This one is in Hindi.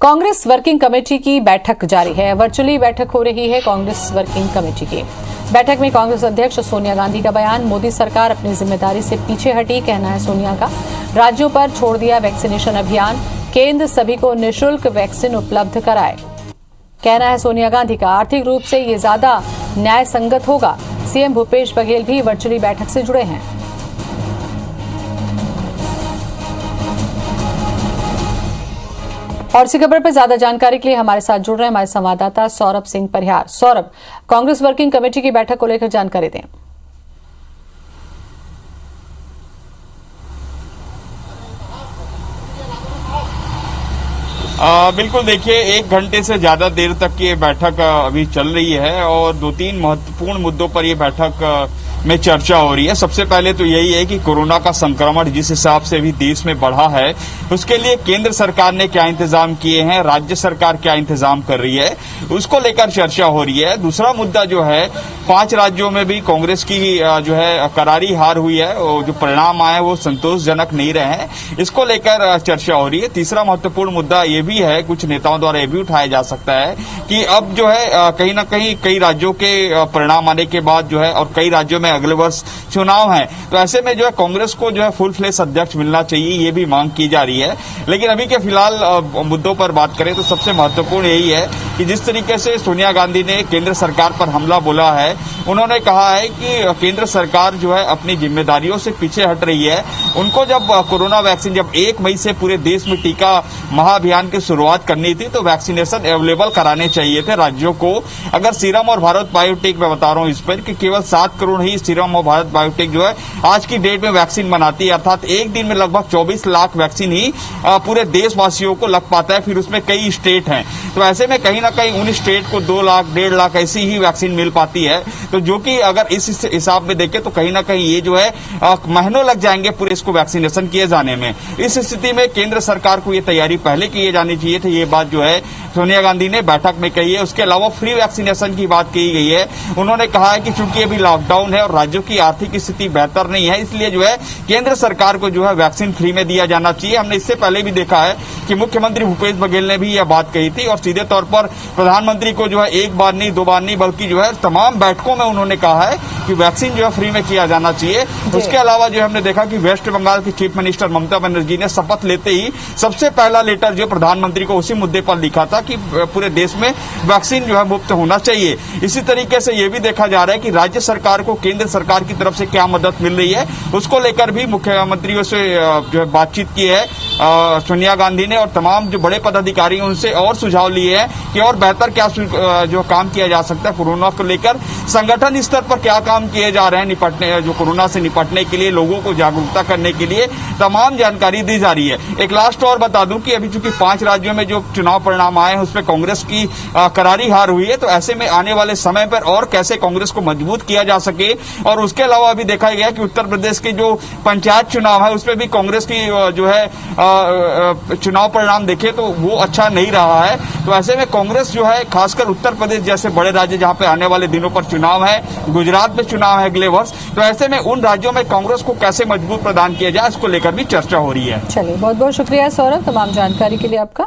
कांग्रेस वर्किंग कमेटी की बैठक जारी है। वर्चुअली बैठक हो रही है कांग्रेस वर्किंग कमेटी की। बैठक में कांग्रेस अध्यक्ष सोनिया गांधी का बयान, मोदी सरकार अपनी जिम्मेदारी से पीछे हटी, कहना है सोनिया का। राज्यों पर छोड़ दिया वैक्सीनेशन अभियान, केंद्र सभी को निःशुल्क वैक्सीन उपलब्ध कराए, कहना है सोनिया गांधी का। आर्थिक रूप से ये ज्यादा न्याय संगत होगा। सीएम भूपेश बघेल भी वर्चुअली बैठक से जुड़े हैं। और इसी खबर पर ज्यादा जानकारी के लिए हमारे साथ जुड़ रहे हैं हमारे संवाददाता सौरभ सिंह परिहार। सौरभ, कांग्रेस वर्किंग कमेटी की बैठक को लेकर जानकारी दें। बिल्कुल, देखिए 1 घंटे से ज्यादा देर तक की ये बैठक अभी चल रही है और 2-3 महत्वपूर्ण मुद्दों पर ये बैठक में चर्चा हो रही है। सबसे पहले तो यही है कि कोरोना का संक्रमण जिस हिसाब से अभी देश में बढ़ा है, उसके लिए केंद्र सरकार ने क्या इंतजाम किए हैं, राज्य सरकार क्या इंतजाम कर रही है, उसको लेकर चर्चा हो रही है। दूसरा मुद्दा जो है, 5 राज्यों में भी कांग्रेस की जो है करारी हार हुई है, जो परिणाम आए वो संतोषजनक नहीं रहे हैं, इसको लेकर चर्चा हो रही है। तीसरा महत्वपूर्ण मुद्दा ये भी है, कुछ नेताओं द्वारा ये भी उठाया जा सकता है कि अब जो है कहीं ना कहीं कई राज्यों के परिणाम आने के बाद जो है, और कई राज्यों में अगले वर्ष चुनाव है, तो ऐसे में जो है कांग्रेस को जो है फुल फ्लेश अध्यक्ष मिलना चाहिए, ये भी मांग की जा रही है। लेकिन अभी के फिलहाल मुद्दों पर बात करें तो सबसे महत्वपूर्ण यही है कि जिस तरीके से सोनिया गांधी ने केंद्र सरकार पर हमला बोला है, उन्होंने कहा है कि केंद्र सरकार जो है अपनी जिम्मेदारियों से पीछे हट रही है। उनको जब कोरोना वैक्सीन, जब 1 मई से पूरे देश में टीका महाअभियान की शुरुआत करनी थी, तो वैक्सीनेशन अवेलेबल कराने चाहिए थे राज्यों को। अगर सीरम और भारत बायोटेक, मैं बता रहा हूं इस पर कि केवल 7 करोड़ ही सीरम और भारत बायोटेक जो है आज की डेट में वैक्सीन बनाती है, अर्थात एक दिन में लगभग 24 लाख वैक्सीन ही पूरे देशवासियों को लग पाता है। फिर उसमें कई स्टेट हैं, तो ऐसे में कहीं ना कहीं उन स्टेट को 2 लाख 1.5 लाख ऐसी ही वैक्सीन मिल पाती है, तो जो कि अगर इस हिसाब में देखें तो कहीं ना कहीं ये जो है महीनों लग जाएंगे पूरे इसको वैक्सीनेशन किए जाने में। इस स्थिति में केंद्र सरकार को ये तैयारी पहले किए जानी चाहिए थी। ये बात जो है सोनिया गांधी ने बैठक में कही है। उसके अलावा फ्री वैक्सीनेशन की बात कही गई है। उन्होंने कहा है कि चूंकि अभी लॉकडाउन है और राज्यों की आर्थिक स्थिति बेहतर नहीं है, इसलिए जो है केंद्र सरकार को जो है वैक्सीन फ्री में दिया जाना चाहिए। हमने इससे पहले भी देखा है कि मुख्यमंत्री भूपेश बघेल ने भी यह बात कही थी और सीधे तौर पर प्रधानमंत्री को जो है 1 बार नहीं 2 बार नहीं बल्कि जो है तमाम बैठकों में उन्होंने कहा है कि वैक्सीन जो है फ्री में किया जाना चाहिए। उसके अलावा जो हमने देखा कि वेस्ट बंगाल की चीफ मिनिस्टर ममता बनर्जी ने शपथ लेते ही सबसे पहला लेटर जो प्रधानमंत्री को उसी मुद्दे पर लिखा था कि पूरे देश में वैक्सीन जो है मुफ्त होना चाहिए। इसी तरीके से यह भी देखा जा रहा है कि राज्य सरकार को केंद्र सरकार की तरफ से क्या मदद मिल रही है, उसको लेकर भी मुख्यमंत्रियों से जो है बातचीत की है सोनिया गांधी ने, और तमाम जो बड़े पदाधिकारी हैं उनसे और सुझाव लिए हैं कि और बेहतर क्या जो काम किया जा सकता है कोरोना को लेकर। संगठन स्तर पर क्या काम किए जा रहे हैं जो कोरोना से निपटने के लिए, लोगों को जागरूकता करने के लिए तमाम जानकारी दी जा रही है। एक लास्ट और बता दूं कि अभी चूंकि 5 राज्यों में जो चुनाव परिणाम आए हैं उसमें कांग्रेस की करारी हार हुई है, तो ऐसे में आने वाले समय पर और कैसे कांग्रेस को मजबूत किया जा सके। और उसके अलावा अभी देखा गया कि उत्तर प्रदेश के जो पंचायत चुनाव है उसमें भी कांग्रेस की जो है चुनाव परिणाम देखे तो वो अच्छा नहीं रहा है। तो ऐसे में कांग्रेस जो है खासकर उत्तर प्रदेश जैसे बड़े राज्य जहां पे आने वाले दिनों पर चुनाव है, गुजरात में चुनाव है अगले वर्ष, तो ऐसे में उन राज्यों में कांग्रेस को कैसे मजबूत प्रदान किया जाए इसको लेकर भी चर्चा हो रही है। चलिए, बहुत बहुत शुक्रिया सौरभ तमाम जानकारी के लिए आपका।